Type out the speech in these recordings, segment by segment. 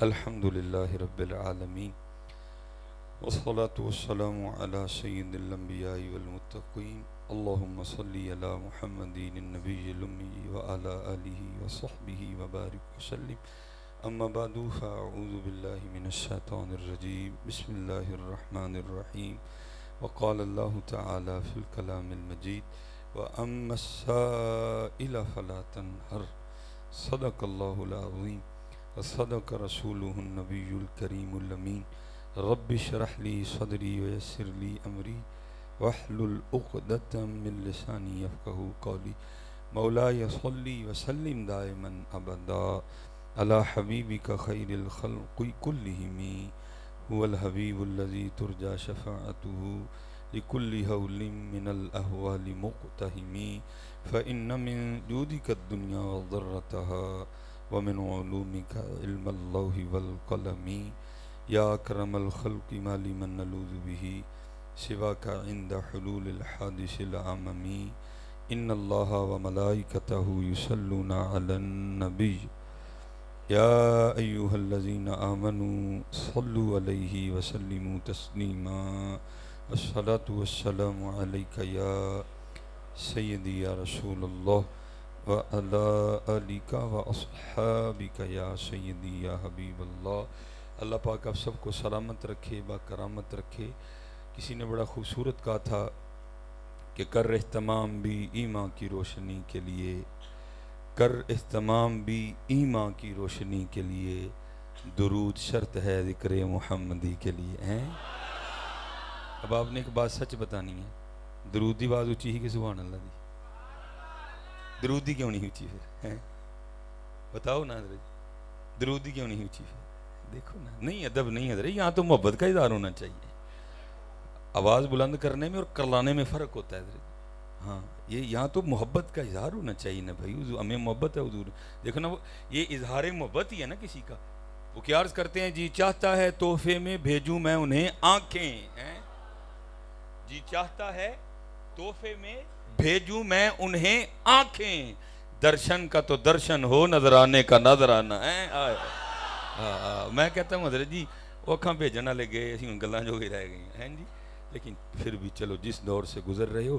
الحمد للہ رب العالمین والصلاة والسلام علی سید الانبیاء والمتقین اللہم صلی علی محمد النبی الامی وعلی آلہ وصحبہ وبارک وسلم اما بعد فاعوذ باللہ من الشیطان الرجیم بسم اللہ الرحمن الرحیم وقال اللہ تعالی فی الکلام المجید وَأَمَّا السَّائِلَ فَلَا تَنْهَرْ صدق اللہ العظیم وصدق رسولہ النبی الکریم الامین رب اشرح لی صدری ویسر لی امری واحلل عقدۃ من لسانی یفقہوا قولی مولاي صلی وسلم دائما ابدا علی حبیبک خیر الخلق کلہم هو الحبیب الذی ترجى شفاعته لكل هول من الاحوال مقتحم فإن من جودك الدنيا وضرتها ومن علومك علم اللوح والقلم یا اکرم الخلق ما لمن نلوذ به سواك عند حلول الحادث العممی ان اللہ وملائکته یصلون علی النبی یا ایها الذین آمنوا صلوا علیہ وسلموا تسلیما والصلاة والسلام علیک یا سیدی یا رسول اللہ وعلى آلک واصحابک یا سیدی یا حبیب اللہ۔ اللہ پاک آپ سب کو سلامت رکھے، با کرامت رکھے۔ کسی نے بڑا خوبصورت کہا تھا کہ کر اہتمام بھی ایمان کی روشنی کے لیے، کر اہتمام بھی ایمان کی روشنی کے لیے، درود شرط ہے ذکر محمدی کے لیے ہیں۔ اب آپ نے ایک بات سچ بتانی ہے، درود دی آواز اونچی ہی کہ سبحان اللہ دی؟ درودی کیوں نہیں اونچی پھر ہیں؟ بتاؤ نا حضرت، درودی کیوں نہیں اونچی پھر؟ دیکھو نا، نہیں ادب نہیں حضرت، یہاں تو محبت کا اظہار ہونا چاہیے۔ آواز بلند کرنے میں اور کرلانے میں فرق ہوتا ہے حضرت۔ ہاں، یہ یہاں تو محبت کا اظہار ہونا چاہیے نا بھائی، ہمیں محبت ہے حضور۔ دیکھو نا، وہ یہ اظہار محبت ہی ہے نا کسی کا۔ وہ کیا عرض کرتے ہیں، جی چاہتا ہے تحفے میں بھیجوں میں انہیں آنکھیں ہیں، جی چاہتا ہے تحفے میں بھیجوں میں انہیں آنکھیں، درشن کا تو درشن ہو، نظرانے کا نظرانہ ہے۔ میں کہتا ہوں حضرت جی وہ اکھاں بھیجنا لے گئے، اسی ان گلاں جو ہی رہ گئی ہیں جی، لیکن پھر بھی چلو جس دور سے گزر رہے ہو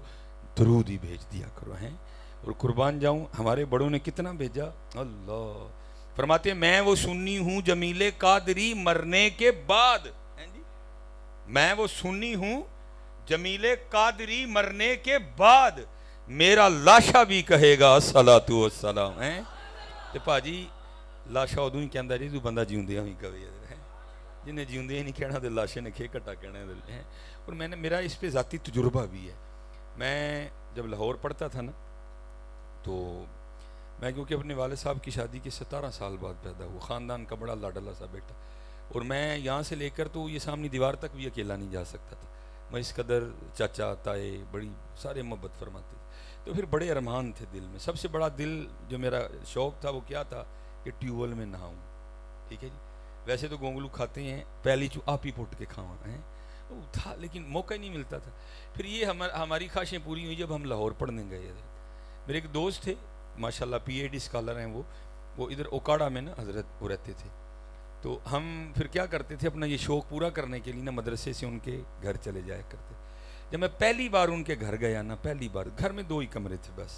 درود ہی بھیج دیا کرو ہیں۔ اور قربان جاؤں، ہمارے بڑوں نے کتنا بھیجا، اللہ فرماتے ہیں میں وہ سنی ہوں جمیل قادری مرنے کے بعد، جی میں وہ سنی ہوں جمیل قادری مرنے کے بعد، میرا لاشا بھی کہے گا الصلاۃ والسلام ہیں۔ تے پاجی لاشا ادوں ہی کہندا جی تو بندہ جیوندے ہوئی کہے ہے، جنہیں جیوندے ہی نہیں کہنا تے لاشے نے کھے کٹا کہنا ہے۔ اور میں نے میرا اس پہ ذاتی تجربہ بھی ہے۔ میں جب لاہور پڑھتا تھا نا، تو میں کیونکہ اپنے والد صاحب کی شادی کے 17 سال بعد پیدا ہوا، خاندان کا بڑا لاڈلا سا بیٹا، اور میں یہاں سے لے کر تو یہ سامنے دیوار تک بھی اکیلا نہیں جا سکتا تھا۔ میں اس قدر چاچا تائے بڑی سارے محبت فرماتے تھے، تو پھر بڑے ارمان تھے دل میں۔ سب سے بڑا دل جو میرا شوق تھا وہ کیا تھا کہ ٹیوب ویل میں نہاؤں، ٹھیک ہے جی۔ ویسے تو گونگلو کھاتے ہیں، پہلی چو آپ ہی پھٹ کے کھاواں ہیں، وہ تھا لیکن موقع ہی نہیں ملتا تھا۔ پھر یہ ہماری خواہشیں پوری ہوئی جب ہم لاہور پڑھنے گئے۔ میرے ایک دوست تھے ماشاءاللہ پی ایچ ڈی اسکالر ہیں، وہ ادھر اوکاڑا میں نا حضرت وہ رہتے تھے۔ تو ہم پھر کیا کرتے تھے، اپنا یہ شوق پورا کرنے کے لیے نا مدرسے سے ان کے گھر چلے جایا کرتے۔ جب میں پہلی بار ان کے گھر گیا نا، پہلی بار گھر میں 2 ہی کمرے تھے بس،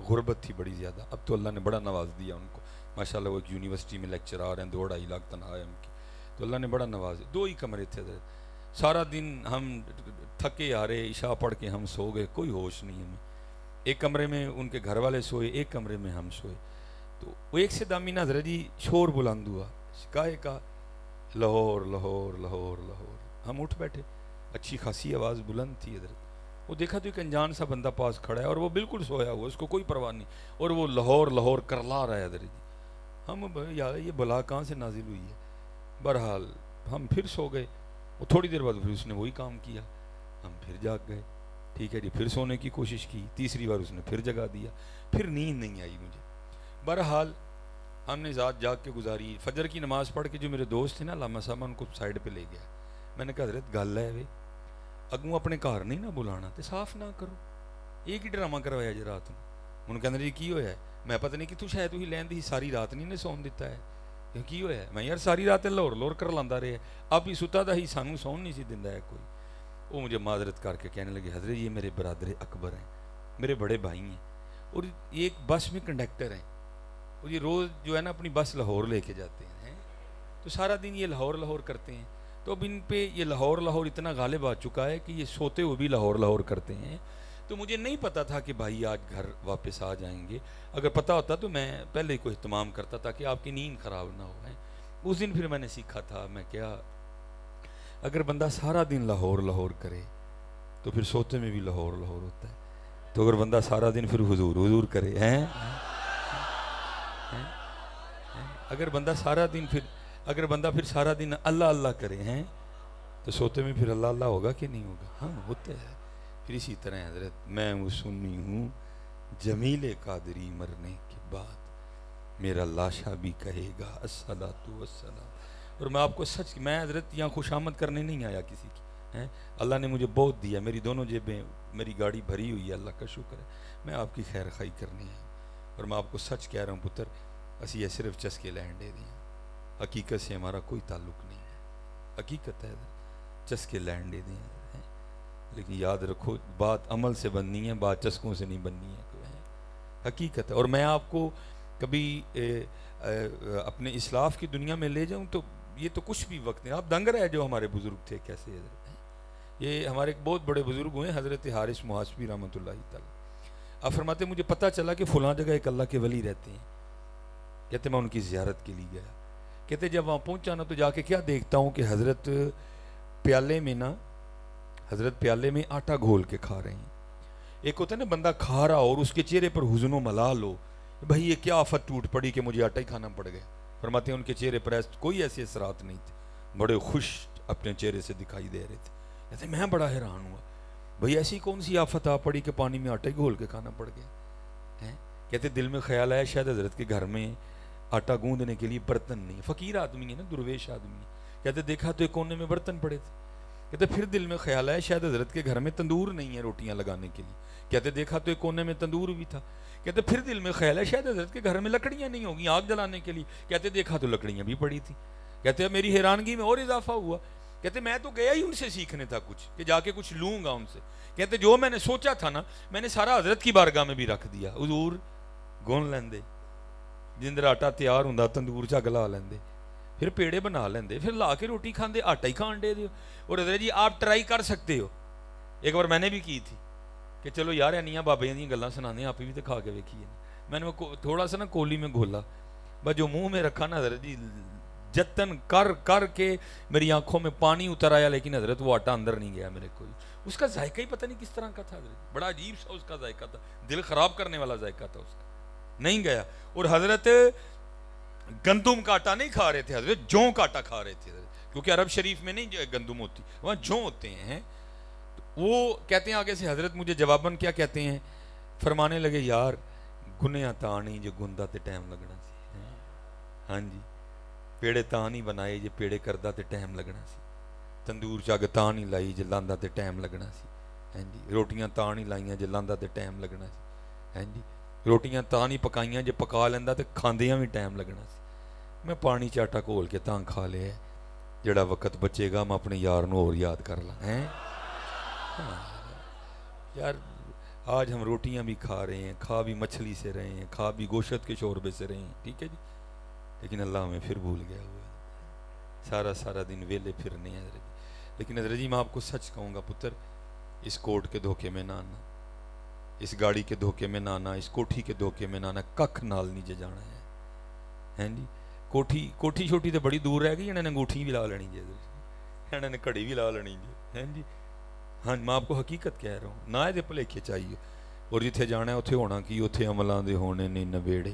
غربت تھی بڑی زیادہ۔ اب تو اللہ نے بڑا نواز دیا ان کو، ماشاءاللہ وہ ایک یونیورسٹی میں لیکچرار ہیں، 2.5 لاکھ تنخواہ ہے ان کی، تو اللہ نے بڑا نواز۔ 2 ہی کمرے تھے حضرت، سارا دن ہم تھکے آ رہے، عشاء پڑھ کے ہم سو گئے، کوئی ہوش نہیں ہمیں۔ ایک کمرے میں ان کے گھر والے سوئے، ایک کمرے میں ہم سوئے۔ تو وہ ایک سے دامی نا حضرت جی شور بلند ہوا، کاہے کا لاہور لاہور لاہور لاہور۔ ہم اٹھ بیٹھے، اچھی خاصی آواز بلند تھی حضرت۔ وہ دیکھا تو ایک انجان سا بندہ پاس کھڑا ہے اور وہ بالکل سویا ہوا، اس کو کوئی پرواہ نہیں، اور وہ لاہور لاہور کرلا رہا ہے حضرت جی۔ ہم یار یہ بلا کہاں سے نازل ہوئی ہے۔ بہرحال ہم پھر سو گئے۔ وہ تھوڑی دیر بعد پھر اس نے وہی کام کیا، ہم پھر جاگ گئے، ٹھیک ہے جی۔ پھر سونے کی کوشش کی، تیسری بار اس نے پھر جگا دیا، پھر نیند نہیں آئی مجھے۔ بہرحال ہم نے ذات جاگ کے گزاری۔ فجر کی نماز پڑھ کے جو میرے دوست تھے نا علامہ صاحب، ان کو سائڈ پہ لے گیا۔ میں نے کہا حضرت گل ہے وے اگوں اپنے گھر نہیں نہ بلانا تے صاف نہ کرو، ایک ہی ڈرامہ کروایا جی رات میں۔ انہوں کہنے جی کی ہویا ہے؟ میں پتہ نہیں کتوں شاید ہی لین دی ساری رات نہیں نے سون دیتا ہے، کی ہویا میں یار ساری رات لاہور لاہور کر لاندہ رہے اب ہی ستا تھا ہی سانوں سون نہیں سی دیندا ہے کوئی. وہ مجھے معذرت کر کے کہنے لگے حضرت یہ میرے برادر اکبر ہیں, میرے بڑے بھائی ہیں, اور یہ ایک بس میں کنڈکٹر ہیں, اور یہ روز جو ہے نا اپنی بس لاہور لے کے جاتے ہیں, تو سارا دن یہ لاہور لاہور کرتے ہیں. تو اب ان پہ یہ لاہور لاہور اتنا غالب آ چکا ہے کہ یہ سوتے ہوئے بھی لاہور لاہور کرتے ہیں. تو مجھے نہیں پتا تھا کہ بھائی آج گھر واپس آ جائیں گے, اگر پتہ ہوتا تو میں پہلے ہی کوئی اہتمام کرتا تاکہ آپ کی نیند خراب نہ ہو. اس دن پھر میں نے سیکھا تھا, میں کیا اگر بندہ سارا دن لاہور لاہور کرے تو پھر سوتے میں بھی لاہور لاہور ہوتا ہے. تو اگر بندہ سارا دن پھر حضور حضور کرے اگر بندہ پھر سارا دن اللہ اللہ کرے ہیں تو سوتے میں پھر اللہ اللہ ہوگا کہ نہیں ہوگا؟ ہاں ہوتا ہے. پھر اسی طرح حضرت میں وہ سنی ہوں جمیل قادری مرنے کے بعد میرا لاشا بھی کہے گا الصلاۃ والسلام. اور میں آپ کو سچ, میں حضرت یہاں خوش آمد کرنے نہیں آیا کسی کی, اللہ نے مجھے بہت دیا, میری دونوں جیبیں, میری گاڑی بھری ہوئی ہے, اللہ کا شکر ہے. میں آپ کی خیر خواہی کرنی ہے, اور میں آپ کو سچ کہہ رہا ہوں پتر, اسی یہ صرف چسکے لینڈ دے دیں, حقیقت سے ہمارا کوئی تعلق نہیں ہے. حقیقت ہے چسکے لینڈ دے دیں, لیکن یاد رکھو بات عمل سے بننی ہے, بات چسکوں سے نہیں بننی ہے. حقیقت ہے. اور میں آپ کو کبھی اپنے اسلاف کی دنیا میں لے جاؤں تو یہ تو کچھ بھی وقت نہیں. آپ دنگ رہے جو ہمارے بزرگ تھے کیسے حضرت, یہ ہمارے ایک بہت بڑے بزرگ ہوئے حضرت حارث محاسبی رحمۃ اللہ تعالی. آپ فرماتے مجھے پتہ چلا کہ فلاں جگہ ایک اللہ کے ولی رہتے ہیں. کہتے میں ان کی زیارت کے لیے گیا. کہتے جب وہاں پہنچا نا تو جا کے کیا دیکھتا ہوں کہ حضرت پیالے میں آٹا گھول کے کھا رہے ہیں. ایک ہوتا ہے نا بندہ کھا رہا اور اس کے چہرے پر حزن و ملال ہو, بھائی یہ کیا آفت ٹوٹ پڑی کہ مجھے آٹا ہی کھانا پڑ گیا. فرماتے ہیں ان کے چہرے پر کوئی ایسے اثرات نہیں تھے, بڑے خوش اپنے چہرے سے دکھائی دے رہے تھے. کہتے میں بڑا حیران ہوا, بھئی ایسی کون سی آفت آ پڑی کہ پانی میں آٹا ہی گھول کے کھانا پڑ گیا. کہتے دل میں خیال آیا شاید حضرت کے گھر میں آٹا گوندنے کے لیے برتن نہیں, فقیر آدمی ہے نا, درویش آدمی ہے. کہتے دیکھا تو ایک کونے میں برتن پڑے تھے. کہتے پھر دل میں خیال آیا شاید حضرت کے گھر میں تندور نہیں ہے روٹیاں لگانے کے لیے. کہتے دیکھا تو ایک کونے میں تندور بھی تھا. کہتے پھر دل میں خیال ہے شاید حضرت کے گھر میں لکڑیاں نہیں ہوگی آگ جلانے کے لیے. کہتے دیکھا تو لکڑیاں بھی پڑی تھی. کہتے میری حیرانگی میں اور اضافہ ہوا. کہتے میں تو گیا ہی ان سے سیکھنے تھا کچھ, کہ جا کے کچھ لوں گا ان سے. کہتے جو میں نے سوچا تھا نا میں نے سارا حضرت کی بارگاہ میں بھی رکھ دیا. حضور گون لیندے, جندر آٹا تیار ہوندا تندور چا گلا لیندے, پھر پیڑے بنا لیندے, پھر لا کے روٹی کھاندے, آٹا ہی کھان دے دیو. اور حضرت جی آپ ٹرائی کر سکتے ہو, ایک بار میں نے بھی کی تھی کہ چلو یار اینیاں بابے دی گلاں سنانے آپ بھی تو کھا کے ویکھیے. میں نے تھوڑا سا نا کولی میں گھولا, بس جو منہ میں رکھا نا حضرت جی جتن کر کے میری آنکھوں میں پانی اتر آیا, لیکن حضرت وہ آٹا اندر نہیں گیا میرے کو. اس کا ذائقہ ہی پتہ نہیں کس طرح کا تھا حضرت, بڑا عجیب سا اس کا ذائقہ تھا, دل خراب کرنے والا ذائقہ تھا اس کا, نہیں گیا. اور حضرت گندم کا آٹا نہیں کھا رہے تھے, حضرت جوں کا آٹا کھا رہے تھے, کیونکہ عرب شریف میں نہیں گندم ہوتی, وہاں جوں ہوتے ہیں. وہ کہتے ہیں آگے سے حضرت مجھے جواباً کیا کہتے ہیں, فرمانے لگے یار گنیا تانی جو گندا تے ٹائم لگنا سی, ہاں جی پیڑے تان ہی بنائے جو پیڑے کردہ تے ٹائم لگنا سی, تندور چاگ تان ہی لائی جو لاندہ تے ٹائم لگنا سی, ہاں جی روٹیاں تان ہی لائیاں جو لاندہ تے ٹائم لگنا سی, ہاں جی روٹیاں تان ہی پکائیاں جو پکا لیندہ تے کھاندیاں بھی ٹائم لگنا سی. میں پانی چاٹا کھول کے تاں کھا لیا, جڑا وقت بچے گا میں اپنے یار نو اور یاد کر لاں. یار آج ہم روٹیاں بھی کھا رہے ہیں, کھا بھی مچھلی سے رہے ہیں, کھا بھی گوشت کے شوربے سے رہے ہیں, ٹھیک ہے جی, لیکن اللہ ہمیں پھر بھول گیا ہوا, سارا دن ویلے پھرنے ہیں. لیکن حضرت جی میں آپ کو سچ کہوں گا پتر, اس کوٹ کے دھوکے میں نہ آنا, اس گاڑی کے دھوکے میں نہ آنا, اس کوٹھی کے دھوکے میں نہ آنا, ککھ نال نیچے جانا ہے. ہیں جی کوٹھی چھوٹی تو بڑی دور رہ گئی, انہوں نے انگوٹھی بھی لا لینی جی, انہوں نے کڑی بھی لا لینی جی, ہیں جی. ہاں میں آپ کو حقیقت کہہ رہا ہوں, نہ یہ بھلیکھے چاہیے. اور جتھے جانا ہے اتھے ہونا کی, اتھے عملاں دے ہونے نے نبیڑے,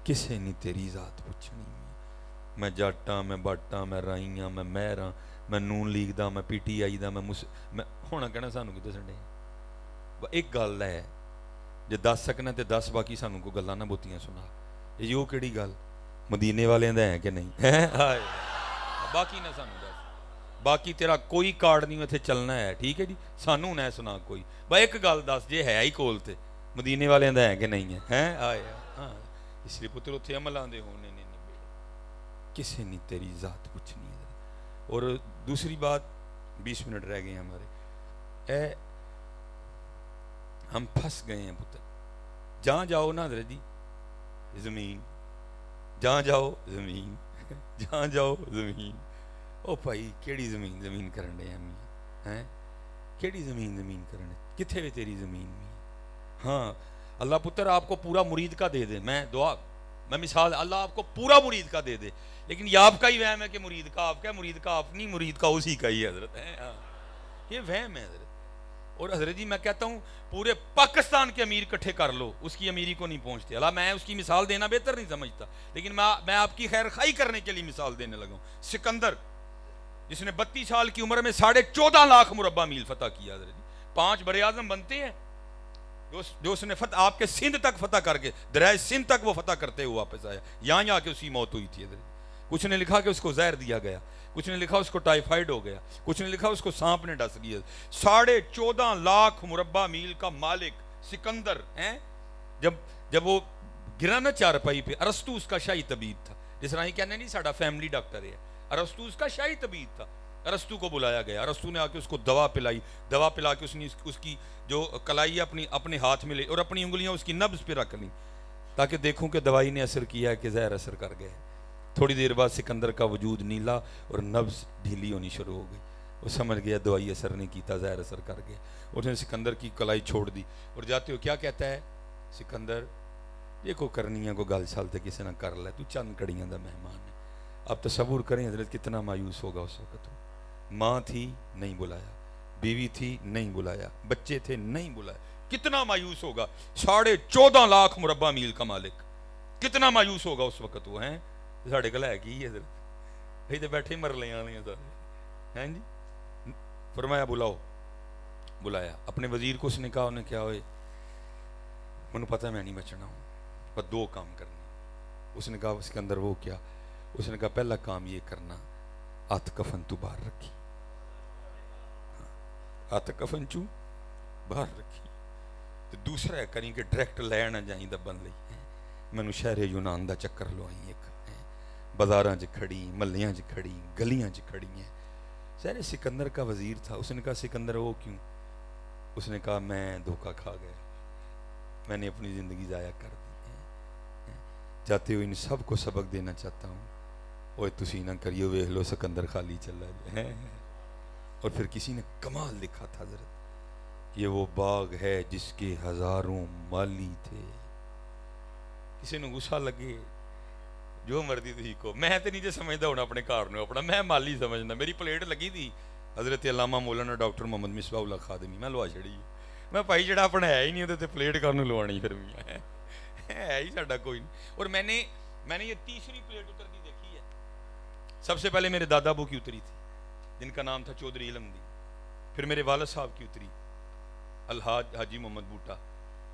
کسے نہیں تیری ذات پوچھنی. میں جاٹاں, میں باٹاں, میں رائیاں, میں مہراں, میں نون لیگ دا, میں پی ٹی آئی دا, میں ہونا کہنا سانوں کی دسن دے. ایک گل ہے جے دس سکنا تے دس, باقی سانوں کو گلاں نہ بوتیاں سنا. یہ کیڑی گل مدینے والے دا ہے کہ نہیں, باقی نہ سانوں دس, باقی تیرا کوئی کارڈ نہیں اتنے چلنا ہے, ٹھیک ہے جی, سانوں نہ سنا کوئی. بھائی ایک گل دس جے ہے ہی کول تے مدینے والے دا ہے کہ نہیں ہے, آئے ہاں, اس لیے پتر اتنے عمل آندے ہونے نے. کسی نے تیری ذات پوچھنی ہے. اور دوسری بات 20 منٹ رہ گئے ہیں ہمارے. اے ہم پھنس گئے ہیں پتر. جہاں جاؤ نا حضرت جی زمین, جہاں جاؤ زمین, جہاں جاؤ زمین. او بھائی کیڑی زمین زمین کرن دے ہیں, کیڑی زمین زمین کرن دے, کتھے وے تیری زمین میں. ہاں اللہ پتر آپ کو پورا مرید کا دے دے, میں دعا میں مثال, اللہ آپ کو پورا مرید کا دے دے, لیکن یہ آپ کا ہی وہم ہے کہ مرید کا آپ کا, مرید کا آپ نہیں, مرید کا اسی کا ہی حضرت ہے. یہ وہم ہے حضرت. اور حضرت جی میں کہتا ہوں پورے پاکستان کے امیر کٹھے کر لو, اس کی امیری کو نہیں پہنچتے. اللہ میں اس کی مثال دینا بہتر نہیں سمجھتا, لیکن میں آپ کی خیر خواہی کرنے کے لیے مثال دینے لگا ہوں. سکندر جس نے 32 سال کی عمر میں 14.5 لاکھ مربع میل فتح کیا حضرت جی. 5 بر اعظم بنتے ہیں جو اس نے فتح آپ کے سندھ تک فتح کر کے, دریائے سندھ تک وہ فتح کرتے ہوئے واپس آیا. یہاں آ کے اس کی موت ہوئی تھی حضرت. کچھ نے لکھا کہ اس کو زہر دیا گیا, کچھ نے لکھا اس کو ٹائیفائڈ ہو گیا, کچھ نے لکھا اس کو سانپ نے ڈس لیا. 14.5 لاکھ مربع میل کا مالک سکندر ہیں. جب وہ گرا نا چارپائی پہ, ارسطو اس کا شاہی طبیب تھا. جس طرح ہی کہنے نہیں ساڈا فیملی ڈاکٹر ہے, ارسطو اس کا شاہی طبیب تھا. ارسطو کو بلایا گیا, ارسطو نے آ کے اس کو دوا پلائی, دوا پلا کے اس نے اس کی جو کلائی اپنے ہاتھ میں لے اور اپنی انگلیاں اس کی نبض پہ رکھ لیں تاکہ دیکھوں کہ دوائی نے اثر کیا ہے کہ زہر اثر کر گئے. تھوڑی دیر بعد سکندر کا وجود نیلا اور نبض ڈھیلی ہونی شروع ہو گئی. وہ سمجھ گیا دوائی اثر نہیں کیتا, زہر اثر کر گیا. اس نے سکندر کی کلائی چھوڑ دی اور جاتے ہو کیا کہتا ہے سکندر, یہ کو کرنی ہے کو گل چھل تے کسی نہ کر لے, تو چند کڑیاں دا مہمان ہے. اب تصور کریں حضرت کتنا مایوس ہوگا اس وقت. ماں تھی نہیں بلایا, بیوی تھی نہیں بلایا, بچے تھے نہیں بلایا, کتنا مایوس ہوگا. 14.5 لاکھ مربع میل کا مالک, کتنا مایوس ہوگا اس وقت. وہ ہیں ساڑھے کل ہے کی حضرت, تو بیٹھے مر لے آنے ہیں جی. فرمایا بلاؤ, بلایا. اپنے وزیر کو اس نے کہا, انہیں کیا ہوئے منو پتہ میں نہیں بچنا ہوں, پر 2 کام کرنے. اس نے کہا اس کے اندر وہ کیا, اس نے کہا پہلا کام یہ کرنا, ہاتھ کفن تو باہر رکھی, ہاتھ کفن چوں باہر رکھی. تو دوسرا ہے کریں کہ ڈائریکٹ لے نہ جائیں دبن لئی. مینوں شہر یونان دا چکر لوائی, ایک بازاراں چ کھڑی, محلیاں چ کھڑی, گلیاں چ کھڑی ہیں. شہر سکندر کا وزیر تھا. اس نے کہا سکندر وہ کیوں؟ اس نے کہا میں دھوکہ کھا گیا, میں نے اپنی زندگی ضائع کر دی. چاہتے ہوئے ان سب کو سبق دینا چاہتا ہوں, اوے تسی نہ کریو, ویکھ لو سکندر خالی چلا جائے. اور پھر کسی نے کمال لکھا تھا حضرت, یہ وہ باغ ہے جس کے ہزاروں مالی تھے. کسی نے غصہ لگے جو مرضی تھی کو, میں تو نہیں جو سمجھتا ہونا اپنے کار نے اپنا, میں مالی سمجھنا. میری پلیٹ لگی تھی حضرت علامہ مولانا ڈاکٹر محمد مصباح اللہ خادمی, میں لوا چھڑی. میں بھائی جڑا اپنا ہے ہی نہیں ہوتے پلیٹ کر لوانی, پھر بھی ہے ہی ساڈا کوئی نہیں. اور میں نے یہ تیسری پلیٹ اترتی دیکھی ہے. سب سے پہلے میرے دادا ابو کی اتری تھی جن کا نام تھا چودھری علم دی, پھر میرے والد صاحب کی اتری الحاج حاجی محمد بوٹا,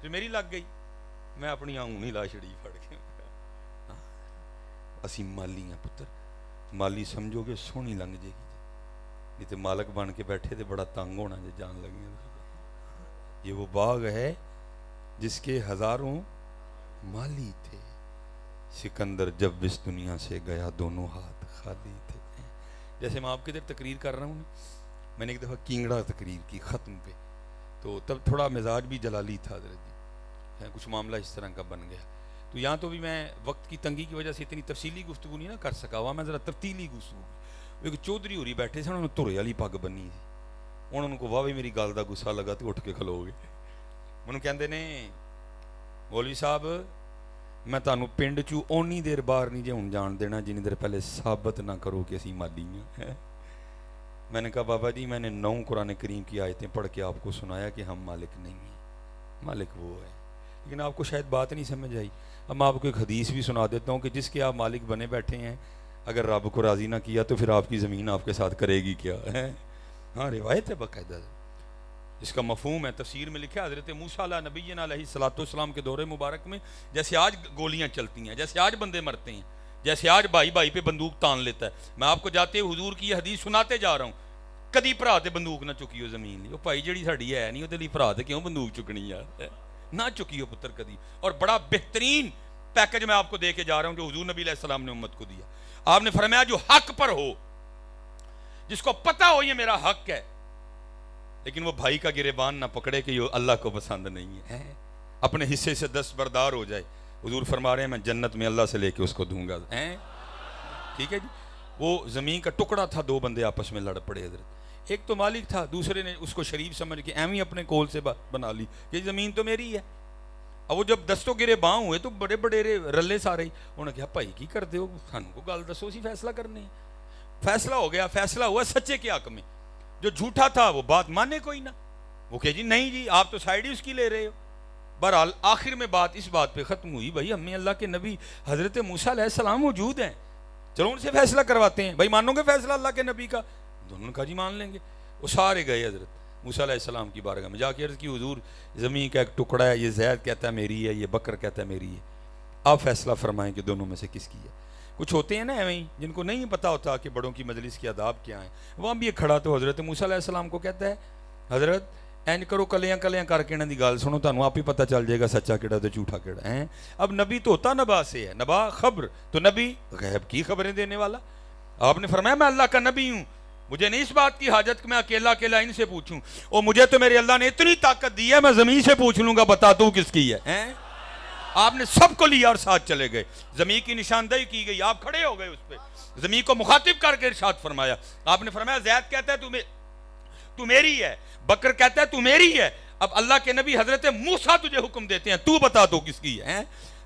پھر میری لگ گئی. میں اپنی آنگھ نہیں لا چھڑی پھڑ کے. اسی مالی ہیں پتر, مالی سمجھو گے سونی لنگ جے گی, نہیں تو مالک بن کے بیٹھے تھے بڑا تنگ ہونا جے جان لگی. یہ وہ باغ ہے جس کے ہزاروں مالی تھے. سکندر جب اس دنیا سے گیا دونوں ہاتھ خالی تھے. جیسے میں آپ کی ادھر تقریر کر رہا ہوں, میں نے ایک دفعہ کینگڑا تقریر کی ختم پہ, تو تب تھوڑا مزاج بھی جلالی تھا حضرت جی, کچھ معاملہ اس طرح کا بن گیا. تو یہاں تو بھی میں وقت کی تنگی کی وجہ سے اتنی تفصیلی گفتگو نہیں نہ کر سکا ہوا, میں ذرا ترتیلی گفتگو. ایک چودھری ہوری بیٹھے سن, انہوں نے تورے والی پگ بنی تھی. انہوں کو واہ میری گل کا گسا لگا تو اٹھ کے کھلو گئے. منوں کہندے نے مولوی صاحب میں تانوں پنڈ چوں اونی دیر باہر نہیں جے ہن جان دینا جنی دیر پہلے ثابت نہ کرو کہ اسی مالی ہیں. میں نے کہا بابا جی میں نے 9 قرآن کریم کی آیتیں پڑھ کے آپ کو سنایا کہ ہم مالک نہیں ہیں, مالک وہ ہے. لیکن آپ کو شاید بات نہیں سمجھ آئی. اب میں آپ کو ایک حدیث بھی سنا دیتا ہوں کہ جس کے آپ مالک بنے بیٹھے ہیں, اگر رب کو راضی نہ کیا تو پھر آپ کی زمین آپ کے ساتھ کرے گی کیا ہے. ہاں روایت ہے باقاعدہ, جس کا مفہوم ہے تفسیر میں لکھا حضرت موسیٰ علیہ نبینا علیہ الصلوۃ والسلام کے دور مبارک میں جیسے آج گولیاں چلتی ہیں, جیسے آج بندے مرتے ہیں, جیسے آج بھائی بھائی پہ بندوق تان لیتا ہے. میں آپ کو جاتے حضور کی یہ حدیث سناتے جا رہا ہوں, کدی بھرا تے بندوق نہ چکیو زمین لی. وہ بھائی جڑی ساڈی ہے نہیں وہ لی بھرا تے کیوں بندوق چکنی ہے, نہ چکیو پتر کدی. اور بڑا بہترین پیکج میں آپ کو دے کے جا رہا ہوں جو حضور نبی علیہ السلام نے امت کو دیا. آپ نے فرمایا جو حق پر ہو، جس کو پتا ہو یہ میرا حق ہے، لیکن وہ بھائی کا گریبان نہ پکڑے کہ یہ اللہ کو پسند نہیں ہے، اپنے حصے سے دستبردار ہو جائے. حضور فرما رہے ہیں میں جنت میں اللہ سے لے کے اس کو دوں گا. ٹھیک ہے جی. وہ زمین کا ٹکڑا تھا، دو بندے آپس میں لڑ پڑے حضرت. ایک تو مالک تھا، دوسرے نے اس کو شریف سمجھ کے ایویں اپنے کول سے بنا لی کہ زمین تو میری ہے. اب وہ جب دستوں گرے باں ہوئے تو بڑے بڑے رلے سارے ہی انہوں نے کہا بھائی کی کر دے ہو، سانوں کو گل دسو اسی فیصلہ کرنے ہیں. فیصلہ ہو گیا، فیصلہ ہوا سچے کے حق میں. جو جھوٹا تھا وہ بات مانے کوئی نہ، وہ کہ جی نہیں جی آپ تو سائڈ ہی اس کی لے رہے ہو. بہرحال آخر میں بات اس بات پہ ختم ہوئی، بھائی ہمیں اللہ کے نبی حضرت موسیٰ علیہ السلام موجود ہیں، چلو ان سے فیصلہ کرواتے ہیں. بھائی مانو گے فیصلہ اللہ کے نبی کا؟ دونوں نے کہا جی مان لیں گے. وہ سارے گئے حضرت موسیٰ علیہ السلام کی بارگاہ میں، جا کے عرض کی حضور زمین کا ایک ٹکڑا ہے، یہ زید کہتا ہے میری ہے، یہ بکر کہتا ہے میری ہے، آپ فیصلہ فرمائیں کہ دونوں میں سے کس کی ہے. کچھ ہوتے ہیں نا ایویں جن کو نہیں پتا ہوتا کہ بڑوں کی مجلس کے آداب کیا ہیں. وہاں بھی یہ کھڑا تو حضرت موسیٰ علیہ السلام کو کہتا ہے حضرت اینج کرو کلیاں کلیاں کر کے انہاں دی گل سنو، تانوں آپ ہی پتہ چل جائے گا سچا کیڑا تے جھوٹا کیڑا ہے. اب نبی تو ہوتا نبا سے ہے، نبا خبر، تو نبی غیب کی خبریں دینے والا. آپ نے فرمایا میں اللہ کا نبی ہوں، مجھے نہیں اس بات کی حاجت کہ میں اکیلا اکیلا ان سے پوچھوں، اور مجھے تو میرے اللہ نے اتنی طاقت دی ہے میں زمین سے پوچھ لوں گا بتا تو کس کی ہے. آپ نے سب کو لیا اور ساتھ چلے گئے. زمین کی نشاندہی کی گئی، آپ کھڑے ہو گئے اس پہ، زمین کو مخاطب کر کے ارشاد فرمایا. آپ نے فرمایا زید کہتا ہے تو میری ہے، بکر کہتا ہے تو میری ہے. اب اللہ کے نبی حضرت موسیٰ تجھے حکم دیتے ہیں تو بتا تو کس کی ہے.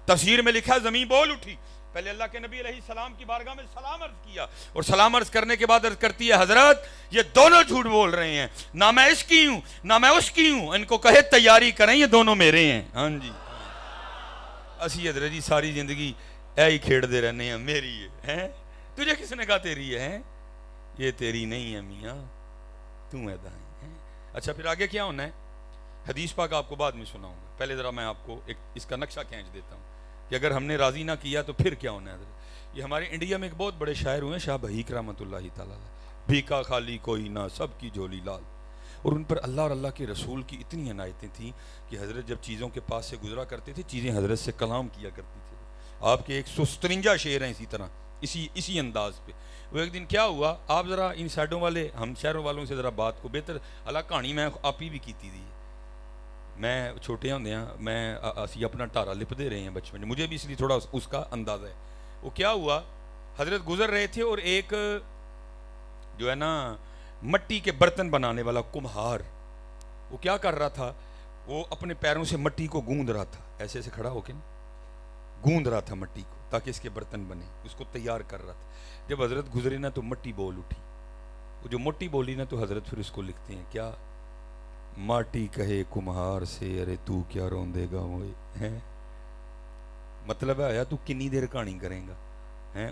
تفسیر میں لکھا زمین بول اٹھی، پہلے اللہ کے نبی علیہ السلام کی بارگاہ میں سلام عرض کیا، اور سلام عرض کرنے کے بعد عرض کرتی ہے حضرت یہ دونوں جھوٹ بول رہے ہیں، نہ میں اس کی ہوں نہ میں اس کی ہوں، ان کو کہے تیاری کریں یہ دونوں میرے ہیں. ہاں جی اسی حضرت جی ساری زندگی اے ہی کھیڑ دے رہنے ہیں میری ہے. تجھے کس نے کہا تیری ہے؟ یہ تیری نہیں ہے میاں، تم ہے دائیں. اچھا پھر آگے کیا ہونا ہے؟ حدیث پاک آپ کو بعد میں سناؤں گا، پہلے ذرا میں آپ کو ایک اس کا نقشہ کھینچ دیتا ہوں کہ اگر ہم نے راضی نہ کیا تو پھر کیا ہونا ہے. یہ ہمارے انڈیا میں ایک بہت بڑے شاعر ہوئے ہیں شاہ بہیک رحمۃ اللہ تعالیٰ، بھیکا خالی کوئی نہ سب کی جھولی لال. اور ان پر اللہ اور اللہ کے رسول کی اتنی عنایتیں تھیں کہ حضرت جب چیزوں کے پاس سے گزرا کرتے تھے چیزیں حضرت سے کلام کیا کرتی تھے. آپ کے 153 شعر ہیں اسی طرح اسی انداز پہ. وہ ایک دن کیا ہوا، آپ ذرا ان سائڈوں والے ہم شہروں والوں سے ذرا بات کو بہتر اللہ کہانی میں آپ ہی بھی کیتی دی. میں چھوٹے ہوندے ہیں میں اسی اپنا ٹارا لپتے رہے ہیں بچپن میں، مجھے بھی اس لیے تھوڑا اس کا اندازہ ہے. وہ کیا ہوا، حضرت گزر رہے تھے اور ایک جو ہے نا مٹی کے برتن بنانے والا کمہار، وہ کیا کر رہا تھا، وہ اپنے پیروں سے مٹی کو گوندھ رہا تھا، ایسے ایسے کھڑا ہو کے گوندھ رہا تھا مٹی کو تاکہ اس کے برتن بنے، اس کو تیار کر رہا تھا. جب حضرت گزرے نا تو مٹی بول اٹھی. وہ جو مٹی بولی نا تو حضرت پھر اس کو لکھتے ہیں کیا، ماٹی کہے کمہار سے ارے تو کیا روندے گا ہوئے. مطلب ہے آیا تو کنی دیر کہانی کریں گا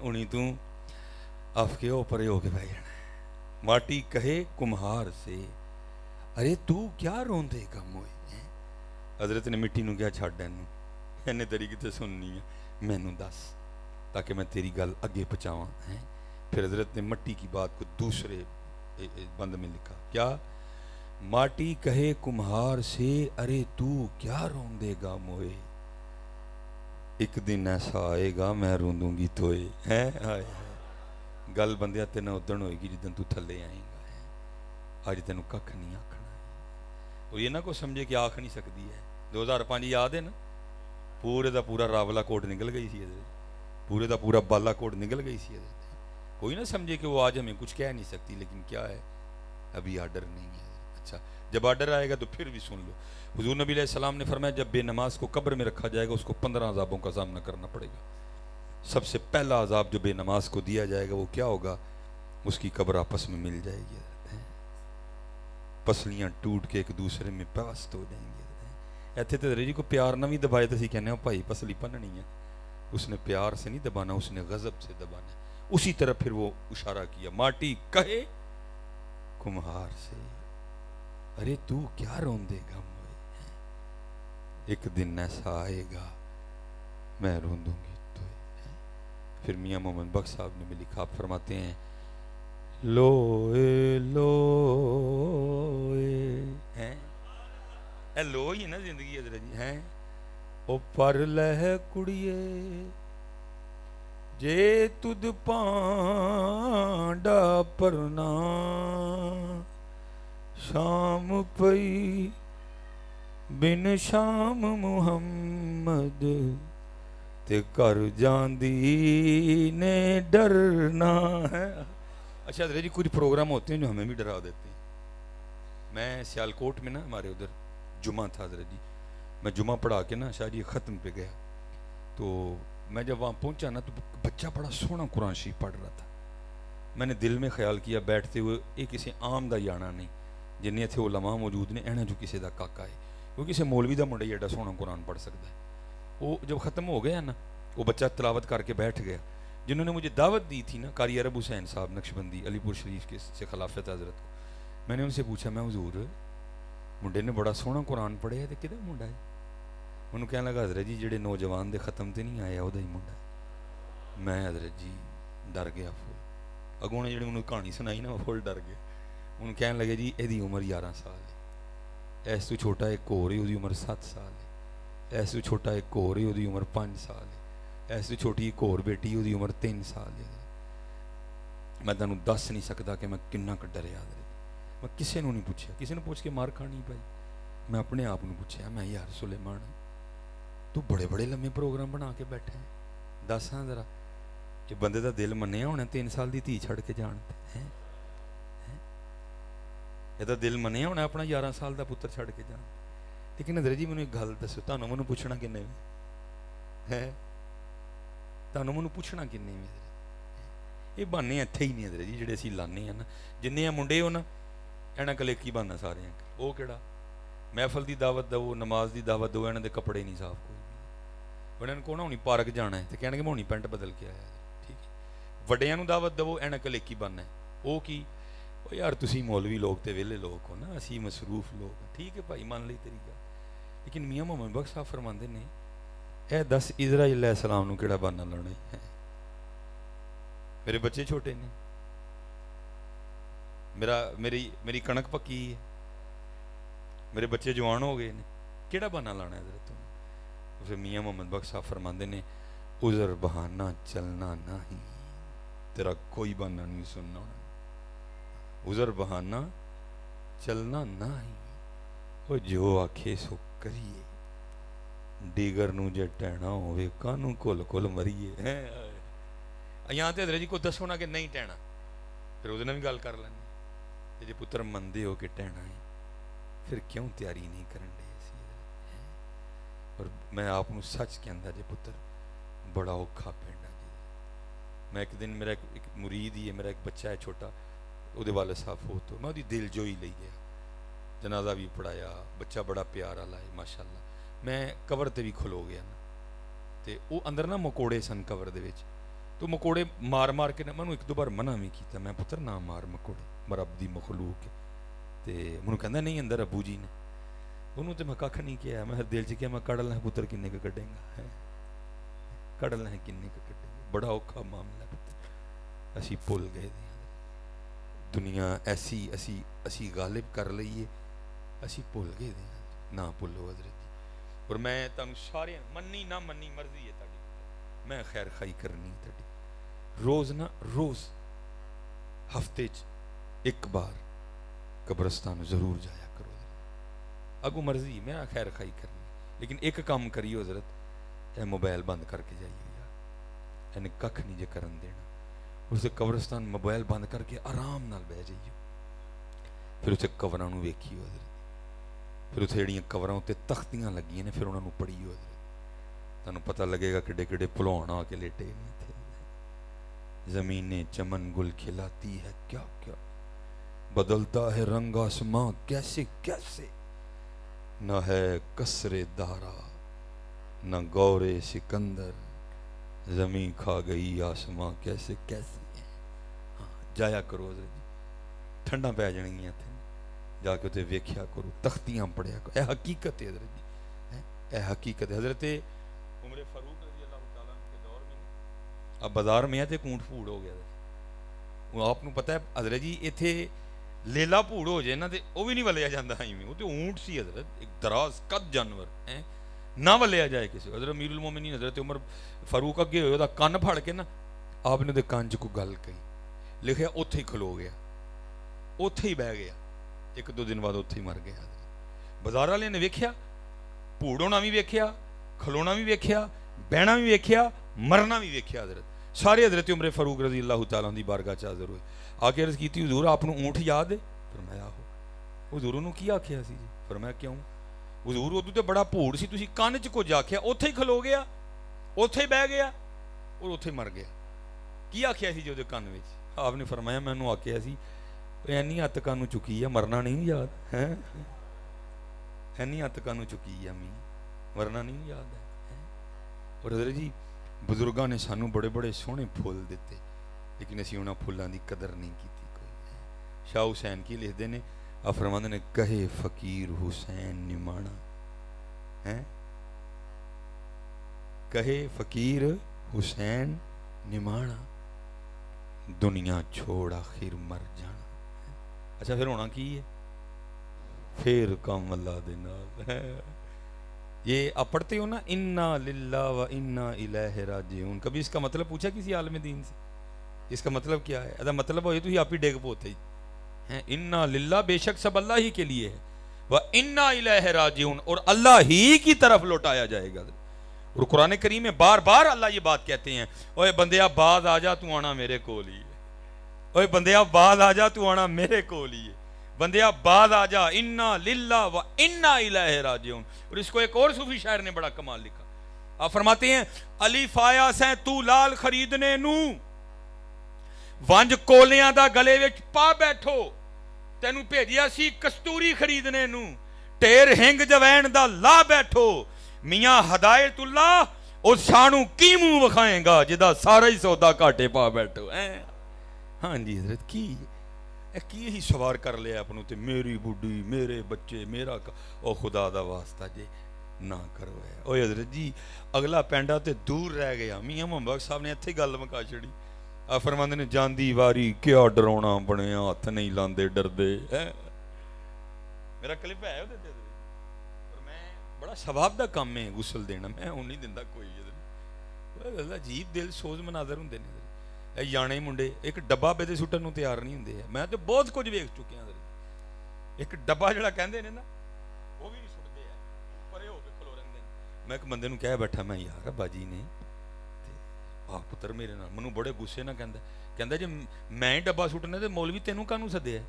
انہیں تو اف کے اوپر ہو کے بھائی جانا. ماٹی کہے کمہار سے ارے تو کیا روندے گا موئے. حضرت نے مٹی نو کیا چھاڑ اینو اینے تیری کتے سننی ہے مینوں دس تاکہ میں تیری گل اگے پہنچاواں. پھر حضرت نے مٹی کی بات کو دوسرے بند میں لکھا کیا، ماٹی کہے کمہار سے ارے تو کیا روندے گا موئے، ایک دن ایسا آئے گا میں روندوں گی توئے. گل بندیا تینوں ادن ہوئے گی جدن تو تھلے آئیں گا. اج تینوں ککھ نہیں آکھنا. اور یہ نہ کو سمجھے کہ آکھ نہیں سکتی ہے. 2005 یاد ہے نا، پورے دا پورا راولا کوٹ نکل گئی سی، پورے دا پورا بالا کوٹ نکل گئی سی. کوئی نہ سمجھے کہ وہ آج ہمیں کچھ کہہ نہیں سکتی، لیکن کیا ہے ابھی آرڈر نہیں ہے. اچھا جب آرڈر آئے گا تو پھر بھی سن لو. حضور نبی علیہ السلام نے فرمایا جب بے نماز کو قبر میں رکھا جائے گا اس کو 15 عذابوں کا سامنا کرنا پڑے گا. سب سے پہلا عذاب جو بے نماز کو دیا جائے گا وہ کیا ہوگا، اس کی قبر آپس میں مل جائے گی، پسلیاں ٹوٹ کے ایک دوسرے میں پیوست ہو جائیں گے. ایتھے تے جی کو پیار نہ بھی دبائے تو اسی کہنے ہو بھائی پسلی پننی ہے، اس نے پیار سے نہیں دبانا، اس نے غضب سے دبانا. اسی طرح پھر وہ اشارہ کیا، ماٹی کہے کمہار سے ارے تو کیا روندے گا موئے، ایک دن ایسا آئے گا میں روندوں گی تو. پھر میاں محمد بخش صاحب نے بھی لکھا، آپ فرماتے ہیں لوئے ہیں اے لو ہی نا زندگی حضرت جی ہیں او پر لہ کڑیے جے تد پانڈا پرنا شام پئی بن شام محمد تے کر جاندی نے ڈرنا ہے. اچھا حضرت جی کچھ پروگرام ہوتے ہیں جو ہمیں بھی ڈرا دیتے ہیں. میں سیالکوٹ میں نا ہمارے ادھر جمعہ تھا حضرت جی, میں جمعہ پڑھا کے نا شاہ جی ختم پہ گیا, تو میں جب وہاں پہنچا نا تو بچہ بڑا سونا قرآن شریف پڑھ رہا تھا. میں نے دل میں خیال کیا بیٹھتے ہوئے یہ کسی عام دا جانا نہیں, جنہیں اتنے علماء موجود نے اینا جو کسی دا کاکا ہے, وہ کسی مولوی دا منڈا ایڈا سونا قرآن پڑھ سکتا ہے. وہ جب ختم ہو گیا نا وہ بچہ تلاوت کر کے بیٹھ گیا. جنہوں نے مجھے دعوت دی تھی نا قاری عرب حسین صاحب نقشبندی علی پور شریف کے سے خلافت حضرت کو, میں نے ان سے پوچھا میں حضور منڈے نے بڑا سونا قرآن پڑھے تو کدھر منڈا ہے؟ انہوں کہنے لگا حضرت جی جڑے نوجوان دے ختم تے نہیں آیا وہ ہی منڈا ہے. میں حضرت جی ڈر گیا فل, اگوں نے جڑی انہوں کہانی سنائی نا وہ فل ڈر گیا. انہوں کہنے لگے جی یہ عمر 11 سال ہے, ایس تو چھوٹا ایک اور ہے وہ عمر 7 سال ہے, ایس تو چھوٹا ایک اور ہے وہ عمر 5 سال ہے, ایس تو چھوٹی ایک اور بیٹی وہ عمر 3 سال ہے. میں تینوں دس نہیں سکتا کہ میں کنا ک ڈریا. میں کسی نے نہیں پوچھا, کسی نے پوچھ کے مار کھانی پائی. میں اپنے آپ کو پوچھا, میں یار سلیمان تو بڑے بڑے لمبے پروگرام بنا کے بیٹھے ہیں, دس ہاں ذرا کہ بندے دا دل منیا ہونا 3 سال دی دھی چھڑ کے جان تے ہیں, یہ دل منیا ہونا اپنا 11 سال دا پتر چھڑ کے جان. لیکن حضرت جی مجھے ایک گل دسو, تانوں مینوں پوچھنا کنے ہے, تانوں مینوں پوچھنا کنے میں یہ بہانے اتنے ہی نہیں حضرت جی جڑے اسی لانے ہیں نا, جننے منڈے ہو نا اینا کل ایک ہی بہانا سارے ہیں, وہ کہڑا محفل دی دعوت دو, نماز دی دعوت دو, اینا دے کپڑے نہیں صاف کوئی بھی. انہوں کو نہ ہونی پارک جانا ہے تو کہنے کہ میں ہونی پینٹ بدل کے آیا, ٹھیک ہے. وڈیاں نوں دعوت دو, اینا کل ایک ہی بہانا ہے, وہ کی وہ یار تسی مولوی لوگ تے ویلے لوگ ہو نا, اسی مصروف لوگ ہیں, ٹھیک ہے بھائی مان لی تیری گل. لیکن میاں محمد بخش صاحب فرماندے نے اے دس اسرائیل علیہ السلام نوں کیڑا بہانا لانا ہے, میرے بچے چھوٹے نے, میری کنک پکی ہے, میرے بچے جوان ہو گئے نے, کیڑا بہانا لانا ہے حضرت. پھر میاں محمد بخش صاحب فرماندے نے عذر بہانا چلنا نہیں, تیرا کوئی بہانا نہیں سننا ہونا, عذر بہانا چلنا نہیں, وہ جو آکھے سو کریے, دیگر نو جے ٹہنا ہوئے کانوں کول کول مریے. یہاں تے حضرت جی کو دسو نا کہ نہیں ٹہنا, پھر اس نے بھی گل کر لینی. جی پتر مندے ہو کہ ٹہنا ہے پھر کیوں تیاری نہیں کرن دے سی. اور میں آپ کو سچ کہندا جی پتر بڑا اوکھا پینڈا جی. میں ایک دن میرا ایک مرید ہی ہے, میرا ایک بچہ ہے چھوٹا, وہ والد صاحب فوت ہو, میں وہ دل جوئی لئی گیا, جنازہ بھی پڑھایا, بچہ بڑا پیارا لائے ماشاءاللہ. میں قبر تے بھی کھلو گیا نا, تے وہ اندر نا مکوڑے سن قبر دے وچ, تو مکوڑے مار مار کے میں ایک دو بار منع بھی کیتا, میں پتر نہ مار مکوڑے, رب دی مخلوق ہے. تے مینوں کہندا نہیں اندر ابو جی نے, انہوں تے میں کھ نہیں کیا, میں دل چ کیا میں کڑ لیں پتر کنے کا کڈیں گا, کڑ لیں کنے کا کڈیں گا. بڑا اوکھا معاملہ پتر, اسی بھول گئے دے دنیا ایسی اسی غالب کر لئیے, اسی بھول گئے دے, نہ بھولو حضرت جی. اور میں تانوں سارے منی نہ منی مرضی ہے تہاڈی, میں خیر خائی کرنی تہاڈی. روز نہ روز ہفتے چ ایک بار قبرستان ضرور جایا کرو, اگو مرضی میں خیر خائی کرنی. لیکن ایک کام کریو حضرت, اے موبائل بند کر کے جائیے یار, یعنی ککھ نہیں جے کرن دینا. اسے قبرستان موبائل بند کر کے آرام نال بہ جائیو, پھر اسے قبراں نوں ویکھیو حضرت, پھر اتنے جڑیاں قبراں تے تختیاں لگیاں نے, پھر انہاں نوں پڑھیو حضرت. تانوں پتہ لگے گا کڈے کڈے پھلوان آ کے لیٹے نے تھے. زمینیں چمن گل کھلاتی ہے کیا کیا, بدلتا ہے رنگ آسماں کیسے کیسے, نہ ہے قصر دارا نہ گور سکندر, زمین کھا گئی آسماں کیسے کیسے. ہاں جایا کرو حضرت جی, ٹھنڈا پی جانگیاں تھے, جا کے اتنے ویکھیا کرو, تختیاں پڑھیا کرو. اے حقیقت ہے حضرت جی, اے حقیقت ہے. حضرت عمر فاروق رضی اللہ تعالیٰ کے دور میں اب بازار میں ہے تو اونٹ پھوڑ ہو گیا. وہ آپ کو پتہ ہے حضرت جی اتنے لیلا پھوڑ ہو جائے نا تو وہ بھی نہیں ولیا جاتا, وہ تو اونٹ سی حضرت, ایک دراز قد جانور نہ ولیا جائے کسی. حضرت امیر المومنین حضرت عمر فاروق اگے ہوئے کن پھڑ کے نا آپ نے کان چ کوئی گل کہی، لکھیا اوتھے ہی کھلو گیا، اوتھے ہی بہ گیا، ایک دو دن بعد اوتھے ہی مر گیا. بازار والے نے ویکھیا، پھوڑ ہونا بھی ویکھیا، کھلونا بھی ویکھیا، بہنا بھی ویکھیا، مرنا بھی ویکھیا. حضرت سارے حضرت عمر فاروق رضی اللہ تعالیٰ دی بارگاہ چ حاضر ہوئے. آ کے عرض کیتی حضور آپ نو اونٹ یاد ہے؟ فرمایا ہو. حضور انہوں کی آکھیا سی جی؟ فرمایا کیوں؟ حضور ادو تے بڑا پھوڑ سی، تسی کان چ کچھ آکھیا، اوتھے ہی کھلو گیا، اوتھے ہی بہ گیا اور اوتھے مر گیا. کی آکھیا سی جو دے کان وچ؟ آپ نے فرمایا مینوں آکھیا سی اینی ہتھ کانوں چکی ہے مرنا نہیں یاد ہے، اینی ہتھ کانوں چکی ہے امی مرنا نہیں یاد ہے. اور حضرت جی بزرگاں نے سانو بڑے بڑے سوہنے پھول دیتے، لیکن اسی انہاں پھولاں دی قدر نہیں کیتی کوئی. شاہ حسین کی لکھدے نے، آپ فرماندے نے کہے فقیر حسین نمانا ہیں، کہے فقیر حسین نمانا، دنیا چھوڑ آخر مر جانا. اچھا پھر ہونا کی ہے؟ پھر کام اللہ دے نال. یہ آپ پڑھتے ہو نا انا للہ و انا الیہ راجعون، کبھی اس کا مطلب پوچھا کسی عالم دین سے؟ اس کا مطلب کیا ہے؟ ادا مطلب ہوئے تو ہی آپ ہی ڈیگ پوتے ہیں. انا للہ بے شک سب اللہ ہی کے لیے ہے، و انا الیہ راجعون اور اللہ ہی کی طرف لوٹایا جائے گا. اور قرآن کریم میں بار بار اللہ یہ بات کہتے ہیں، اوے بندیا باز آ جا تو آنا میرے کول ہی ہے، اوے بندیا باز آ جا تو آنا میرے کول ہی ہے، بندیا باز آ جا، انا للہ و انا الیہ راجعون. اور اس کو ایک اور صوفی شاعر نے بڑا کمال لکھا. آپ فرماتے ہیں علی فایا سیں تو لال خریدنے نو، ونج کولیاں دا گلے وچ پا بیٹھو، تینوں بھیجیا سی کستوری خریدنے نو، ٹیر ہنگ جوین دا لا بیٹھو، میاں ہدایت اللہ اس شانوں کی منہ وکھائیں گا جدا سارا ہی سودا کاٹے پا بیٹھو. ہاں جی حضرت کی ہی سوار کر لیا اپنوں تے، میری بڈی میرے بچے میرا او خدا دا واسطہ جے نہ کرو ہے. اوے حضرت جی اگلا پینڈا تے دور رہ گیا. میاں محمد صاحب نے اتھے گل مکا چھڑی. آپ فرماندے نے جاندی واری کیا ڈرونا بنیا ہاتھ نہیں لاندے ڈردے. میرا کلپ ہے وہ اور میں بڑا ثواب دا کام ہے غسل دینا، میں ہوں نہیں دیندا کوئی. عجیب دل سوز مناظر ہوندے نے یانے منڈے ایک ڈبا بے دے سٹن نوں تیار نہیں ہوندے. میں تو بہت کچھ ویکھ چکیا. ایک ڈبا جڑا کہندے نے نا وہ بھی نہیں سٹدے ہیں، پرے ہو کے کھلو رہندے. میں ایک بندے نوں کہہ بیٹھا، میں یار باجی نے پتر میرے نال منوں بڑے غصے نہ کہندا جی میں ہی ڈبا سٹنا تے مولوی تینوں کانوں سدیا ہے؟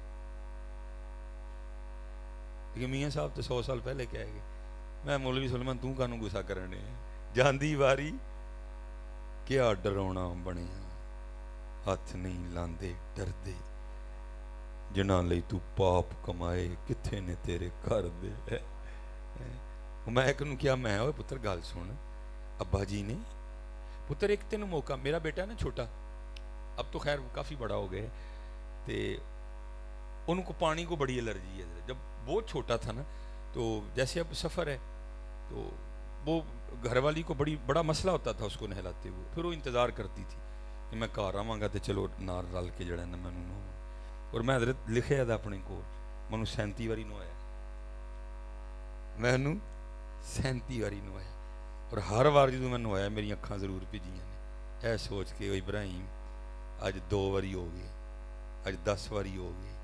لیکن میاں صاحب تو 100 سال پہلے کہہ گئے. میں مولوی سلیمان تو کانوں غصہ کرنے جاندی واری کیا ڈرونا بنیا ہاتھ نہیں لاندے ڈردے، جنہاں لئی تو پاپ کمائے کتھے نے تیرے کر دے. میں ایک نوں کیا میں ہوئے پتر گال سن، ابا جی نے پتر ایک تینوں موقع، میرا بیٹا نا چھوٹا اب تو خیر کافی بڑا ہو گئے، تے ان کو پانی کو بڑی الرجی ہے. جب بہت چھوٹا تھا نا تو جیسے اب سفر ہے تو وہ گھر والی کو بڑا مسئلہ ہوتا تھا اس کو نہلاتے ہوئے. پھر وہ انتظار کرتی تھی کہ میں گھر آواں گا تو چلو نال رل کے جڑا نا مینوں نو. اور میں حضرت لکھیا دا اپنے کول مینوں 37 واری نو آیا، مینوں 37 واری نو آیا. اور ہر وار جدوں میں نوایا میری اکھاں ضرور بھیجیاں نے، اے سوچ کے ابراہیم اج 2 واری ہو گئے، اج 10 واری ہو گئے،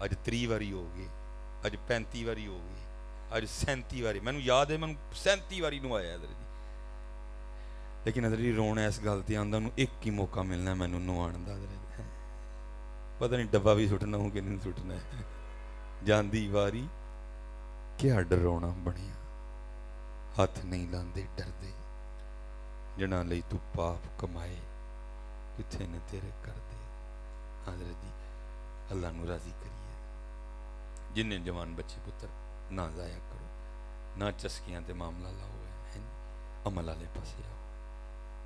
اج 30 واری ہو گئے، اج 35 واری ہو گئے، اج 37 واری. مینوں یاد ہے مینوں 37 واری نو آیا حضرت جی. لیکن حضرت جی رونا اس گل تے آندا نوں ایک ہی موقع ملنا مینوں نوان دا. حضرت پتہ نہیں ڈبا بھی سٹنا ہوں کہ نہیں سٹنا ہے. جاندی واری کیا ڈرونا بنیا ہاتھ نہیں لاندے ڈردے، جنہاں لئی تو پاپ کمائے کتھے نے تیرے کر دے. حضرت جی اللہ نو راضی کریے. جن جوان بچے پتر نہ ضائع کرو، نہ چسکیاں تے معاملہ لاؤ، عمل والے پاسے آؤ،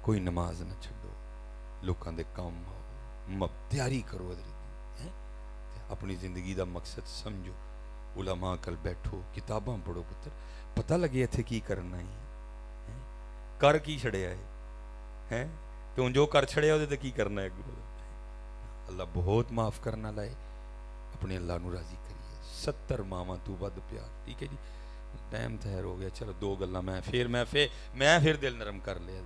کوئی نماز نہ چھڈو، لوکاں دے کام آؤ، تیاری کرو. حضرت جی اپنی زندگی دا مقصد سمجھو، علماء کل بیٹھو کتاباں پڑھو پتر، پتہ لگے اتھے کی کرنا ہے، کر کی چھڑیا ہے تو جو کر چھڑیا وہ کی کرنا ہے. اللہ بہت معاف کرنا لائے، اپنے اللہ نو راضی کریے. 70 ماواں تو ود پیار. ٹھیک ہے جی ٹائم تھیر ہو گیا، چلو 2 گلاں میں پھر دل نرم کر لیا.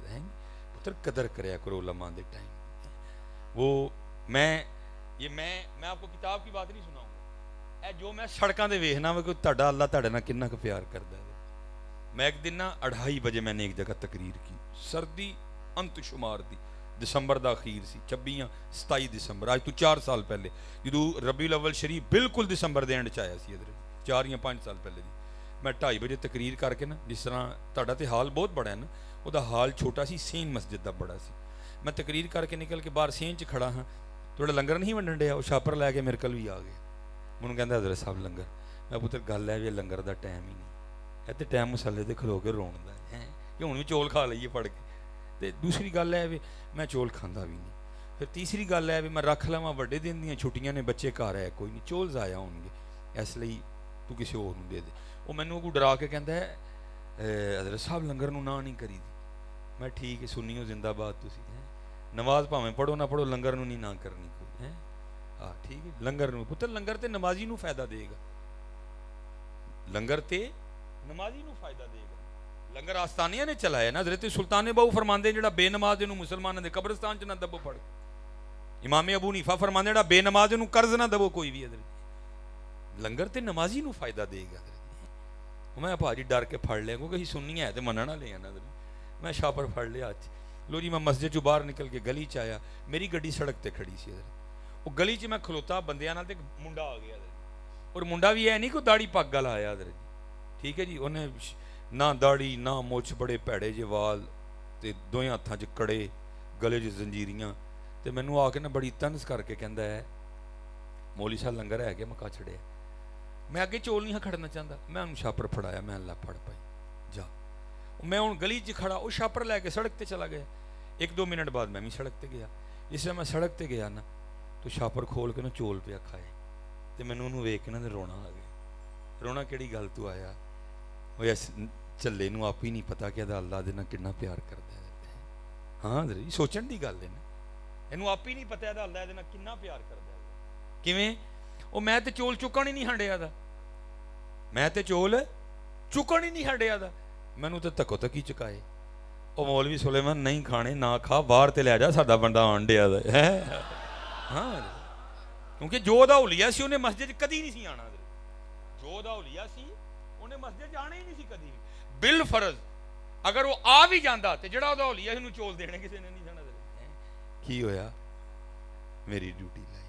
پتر قدر کریا کرو علماء دے ٹائم. وہ میں آپ کو کتاب کی بات نہیں سناؤں گا، اے جو میں سڑکاں دے ویکھنا وا کہ تہاڈا اللہ تہاڈے نال کتنا کہ پیار کردا ہے۔ میں ایک دن نا 2:30 بجے میں نے ایک جگہ تقریر کی، سردی انت شمار دی، دسمبر دا اخیر سی، 27 دسمبر، آج تو 4 سال پہلے، جدو ربیع الاول شریف بالکل دسمبر دے اینڈ چ آیا سی ادھر، 4 یا 5 سال پہلے دی۔ میں 2:30 بجے تقریر کر کے نا، جس طرح تہاڈا تے حال بہت بڑا ہے نا، وہ دا حال چھوٹا سی، سین مسجد دا بڑا سی۔ میں تقریر کر کے نکل کے باہر سین چ کھڑا ہاں، تھوڑا لنگر نہیں ونڈن ڈیا، وہ شاپر لے کے میرے کل بھی آ گیا، مجھے کہندا حضرت صاحب لنگر، میں پتر گل ہے بھی لنگر دا ٹائم ہی نہیں، ہے تے ٹائم مسلے تے کھلو کے رون دا ہے کہ ہن بھی چول کھا لئیے پڑھ کے، تے دوسری گل ہے بھی میں چول کھاندا بھی نہیں، پھر تیسری گل ہے بھی میں رکھ لواں وڈے دن دیاں چھٹیاں نے، بچے گھر ہے کوئی نہیں، چول ضائع ہون گے، اس لیے تو کسی اور نوں دے دے۔ وہ مینوں کو ڈرا کے کہندا ہے حضرت صاحب لنگر نوں نہ نہیں کری دی، میں ٹھیک ہے سنیو زندہ باد تسی، نماز بھاویں پڑھو نہ پڑھو لنگر نوں نہیں نہ کرنی کوئی ہے، ہاں ٹھیک ہے لنگر نوں، پتر لنگر تے نمازی نوں فائدہ دے گا، لنگر تے نمازی نوں فائدہ دے گا۔ لنگر آستانیاں نے چلایا نا، حضرت سلطان بہو فرماندے جڑا بے نماز نوں مسلماناں دے قبرستان چ نہ دبو پڑ، امام ابو حنیفہ فرماندے جڑا بے نماز نوں قرض نہ دبو کوئی بھی، حضرت لنگر تے نمازی نوں فائدہ دے گا۔ میں بھاجی ڈر کے پھڑ لیا کیونکہ سننی ہے تو مننا لے نا، میں شاپر پھڑ لیا ہاتھ، لو جی میں مسجد چ باہر نکل کے گلی چ آیا، میری گڈی سڑک تے کھڑی سی، وہ گلی چ میں کھلوتا بندیاں نال تے منڈا آ گیا، اور منڈا بھی ہے نہیں کوئی داڑھی پگ گل آیا، ٹھیک ہے جی، انہیں نہ داڑھی نہ مچھ، بڑے پیڑے جے وال تے دوئیں ہاتھاں چ کڑے، گلے چ زنجیریاں، تے مینوں آ کے نا بڑی طنز کر کے کہندا ہے مولوی صاحب لنگر ہے کہ میں کہا چھڑیا، میں اگے چول نہیں کھڑنا چاہتا، میں انہوں شاپر پھڑایا، میں اللہ پھڑ پائی جا، میں ہوں گلی چ کھڑا، وہ شاپر لے کے سڑک تے چلا گیا، 1-2 منٹ بعد میں بھی سڑک تے گیا، جس طرح میں سڑک تے گیا نا تو شاپر کھول کے نا چول پیا کھائے، تے مینوں انہوں ویکھ کے نا رونا آ گیا، رونا کیڑی گل تو آیا، وہ اس چلے نوں آپ ہی نہیں پتا کہ اللہ دے نال کتنا پیار کردا ہے، ہاں یہ سوچن دی گل ہے نا، اینوں آپ ہی نہیں پتا اللہ دے نال کتنا پیار کردا ہے، کیویں وہ میں تے چول چکن ہی نہیں ہنڈیا دا، میں تے چول چکن ہی نہیں ہنڈیا دا، مینوں تے تکو تکی چکائے، او مولوی سلیمان نہیں کھانے نہ کھا، باہر تے لے جا ساڈا بندہ ہنڈیا دا ہے، ہاں کیونکہ جو دا اولیاء سی انہیں مسجد کدی نہیں سی آنا، جو دا اولیاء سی انہیں مسجد جانا ہی نہیں سی کدی، بالفرض اگر وہ آ بھی جاندا تے جڑا دا اولیاء انہوں چول دینے کسی نے نہیں جانا، کی ہویا میری ڈیوٹی لائی،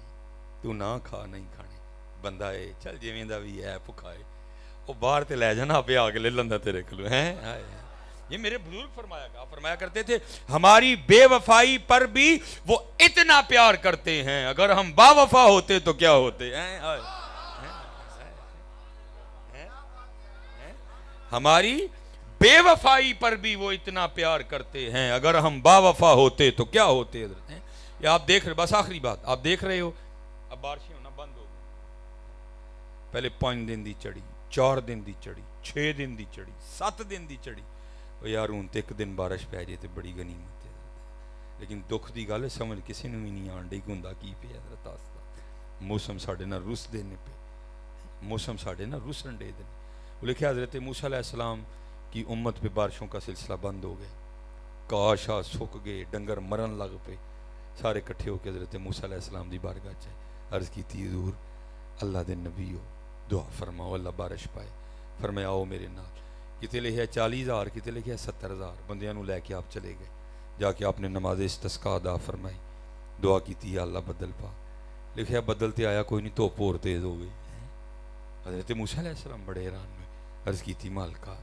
تو نہ کھا نہیں کھانے، بندہ ہے چل جویں دا بھی ہے بھکھا ہے، وہ باہر تے لے جانا پہ آ کے لے لندا تیرے کلو ہیں، یہ میرے بزرگ فرمایا کرتے تھے ہماری بے وفائی پر بھی وہ اتنا پیار کرتے ہیں، اگر ہم با وفا ہوتے تو کیا ہوتے ہیں، ہماری بے وفائی پر بھی وہ اتنا پیار کرتے ہیں، اگر ہم با وفا ہوتے تو کیا ہوتے ہیں، یہ آپ دیکھ رہے، بس آخری بات آپ دیکھ رہے ہو، اب بارشیں ہونا بند ہو گئی، پہلے 5 دن دی چڑھی، 4 دن دی چڑھی، 6 دن دی چڑھی، 7 دن دی چڑھی، یار ہوں تے 1 دن بارش پہ جائے تو بڑی غنیمت ہے، لیکن دکھ دی گل سمجھ کسی نے بھی نہیں آن ڈی ہوندا کی پہ حضرت آستا، موسم ساڈے نال رس دینے پہ، موسم ساڈے نال رسن دے دینے، وہ لکھا حضرت موسیٰ علیہ السلام کی امت پہ بارشوں کا سلسلہ بند ہو گیا، کاشا سک گئے، ڈنگر مرن لگ پہ، سارے کٹھے ہو کے حضرت موسیٰ علیہ السلام دی بارگاہ چاہے عرض کی تھی حضور اللہ دے نبی ہو دعا فرماؤ اللہ بارش پائے، فرمایا آؤ میرے نال، کتے لکھے 40,000 کتے لکھے 70,000 بندیاں نو لے کے آپ چلے گئے، جا کے آپ نے نماز استسقاء ادا فرمائی، دعا کی تھی اللہ بدل پا، لکھے بدلتے آیا کوئی نہیں تو پور تیز ہو گئی، حضرت موسیٰ علیہ السلام بڑے حیران ہوئے، عرض کی تھی مالکا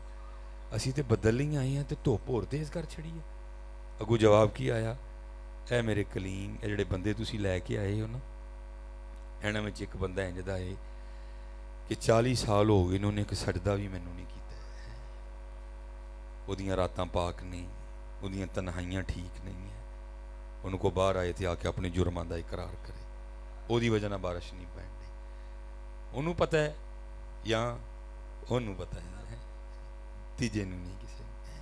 اسی تے بدل نہیں آئی ہیں تے تو پور تیز کر چھڑی ہے، اگو جواب کی آیا اے میرے کلیم اے جڑے بندے تسی لے کے آئے ہو نا، اینا میں ایک بندہ ہے جدا ہے کہ 40 سال ہو گئے انہوں نے ایک سجدہ بھی مینوں نہیں کیتا ہے، وہ دیاں راتاں پاک نہیں، وہ دیاں تنہائیاں ٹھیک نہیں ہیں، ان کو باہر آئے تھے آ کے اپنے جرمان دا اقرار کرے، وہ دی وجہ نہ بارش نہیں پہن دی، انہوں پتہ ہے یا انہوں پتہ ہے تیجے نوں نہیں کسی نے،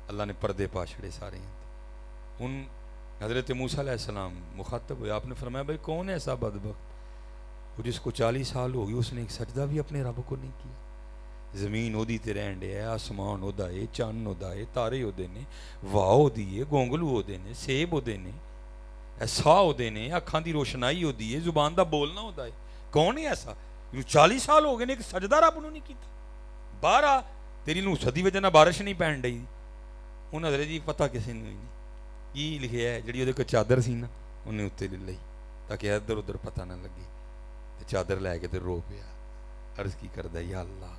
اللہ نے پردے پا چھڑے سارے ہیں، ان حضرت موسیٰ علیہ السلام مخاطب ہوئے، آپ نے فرمایا بھائی کون ہے ایسا بدبخت وہ جس کو 40 سال ہو گئی اس نے ایک سجدہ بھی اپنے رب کو نہیں کیا، زمین او دی تے رہن دے ہے، آسمان او دا ہے، چاند او دا ہے، تارے او دے نے، واہ او دی ہے، گونگلو او دے نے، سیب او دے نے، ساہ ہوتے ہیں، اکھاں دی روشنائی ہوتی ہے، زبان دا بولنا ہوتا ہے. کون ہے ایسا؟ 40 سال ہو گئے نے ایک سجدہ رب نو نہیں کیتا. باہر آ، تیری نوسط دی وجہ نہ بارش نہیں پین ڈئی. انہوں نے جی پتہ کسی نے نہیں کی لکھیا ہے، جڑی وہ چادر سی نا انہیں اتنے لے لئی تاکہ ادھر ادھر پتہ نہ لگے. چادر لے کے تے رو پیا، عرض کی کردا یا اللہ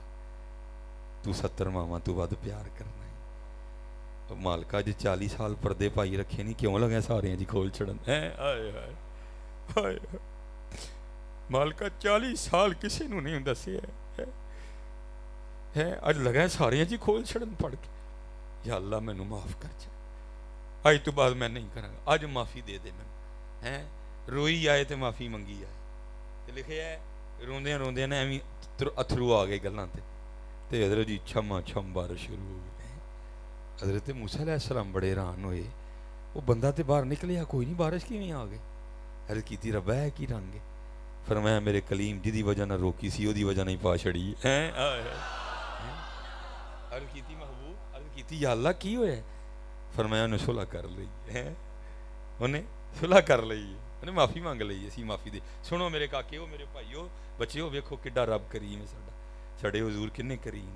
تو 70 ماواں تو ود پیار کرنا ہے. مالکا جی 40 سال پردے پائی رکھے نہیں کیوں لگے سارے جی کھول چھڑن. مالکا 40 سال کسی نو نہیں دسیا ہے، اج لگا سارے جی کھول چھڑن پڑھ کے. یا اللہ مینو معاف کر جا، اج تو بعد میں نہیں کروں گا، اج معافی دے دے میں. روئی آئے تے معافی منگی آئے. لکھے ہے روندیاں روندیاں نے ایویں اتھرو آ گئے گلاں تے حضرت جی چھما چھم بارش شروع ہو گئی. حضرت موسیٰ علیہ السلام بڑے حیران ہوئے، وہ بندہ تے باہر نکلیا کوئی نہیں، بارش کیویں آ گئی؟ عرض کیتی ربا ہے کی رنگ ہے؟ فرمایا میرے کلیم جدی وجہ نہ روکی سی اودی وجہ نہیں پا چھڑی. عرض کیتی محبوب، عرض کیتی یا اللہ کی ہویا؟ فرمایا انہیں صلح کر لئی ہے، انہیں صلح کر لئی ہے، انہیں معافی مانگ لئی، اسی معافی دے. سنو میرے کاکیو، میرے بھائیو، بچیو، ویکھو کڈا رب کریم ہے ساڈا، ساڈے حضور کنے کریم.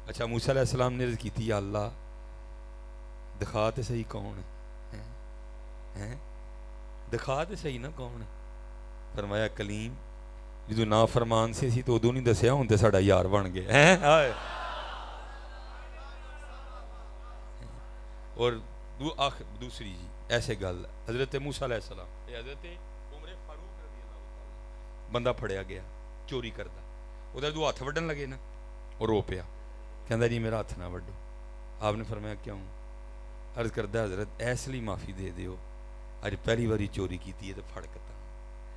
اچھا موسیٰ علیہ السلام نے عرض کیتی یا اللہ دکھا تے صحیح کون ہے، دکھا تے صحیح نا کون ہے. فرمایا کلیم جدو نا فرمان سے سی تو ادو نہیں دسیا، ہوں تے ساڈا یار بن گیا. اور دوسری جی ایسے گل حضرت موسیٰ علیہ السلام، حضرت عمر فاروق رضی اللہ عنہ، بندہ پھڑیا گیا چوری کردا، ادھر دو ہاتھ وڈن لگے نا، اور رو پیا کہندا جی میرا ہاتھ نہ وڈو. آپ نے فرمایا کیوں؟ عرض کردا حضرت ایس لیے معافی دے دیو، اج پہلی باری چوری کیتی ہے تو پھڑکتا،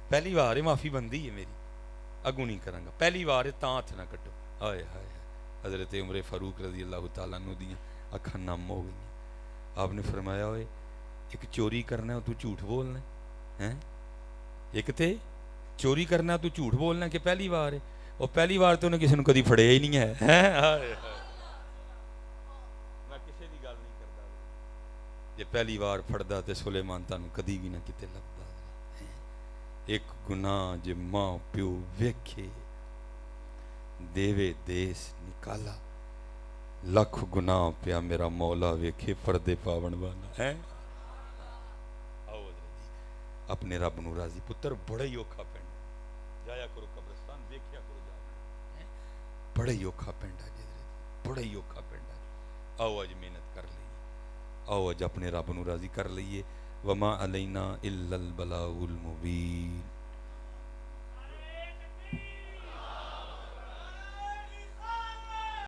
پہلی بار ہے معافی بندی ہے میری، اگوں نہیں کراں گا، پہلی بار ہے تاں ہاتھ نہ کٹو. ہائے ہائے حضرت عمر فاروق رضی اللہ تعالیٰ عنہ دیاں اکھاں نم ہو گئیں. آپ نے فرمایا ہوئے ایک چوری کرنا ہے تو جھوٹ بولنا ہے، ایک تے چوری کرنا تو جھوٹ بولنا کہ پہلی بار ہے، اور پہلی بار تو انہیں کسی نے کدی پھڑیا ہی نہیں ہے. میں کسی دی گل نہیں کردا، جے پہلی بار پھڑدا تے سلیمان تانوں کدی بھی نہ کتے لبدا. ایک گناہ جے ماں پیو ویکھے دیوے دیس نکالا، لکھ گناہ پیا میرا مولا ویکھے پردے پاون والا ہے. اپنے رب نو راضی پتر بڑا ہی اوکھا پینڈ، جایا کرو قبرستان دیکھیا کرو جا، بڑا ہی اوکھا پینڈ ہے، بڑا ہی اوکھا پینڈ ہے. آؤ اج محنت کر لئیے، آؤ اج اپنے رب نو راضی کر لئیے. وما علینا الا البلاغ المبین.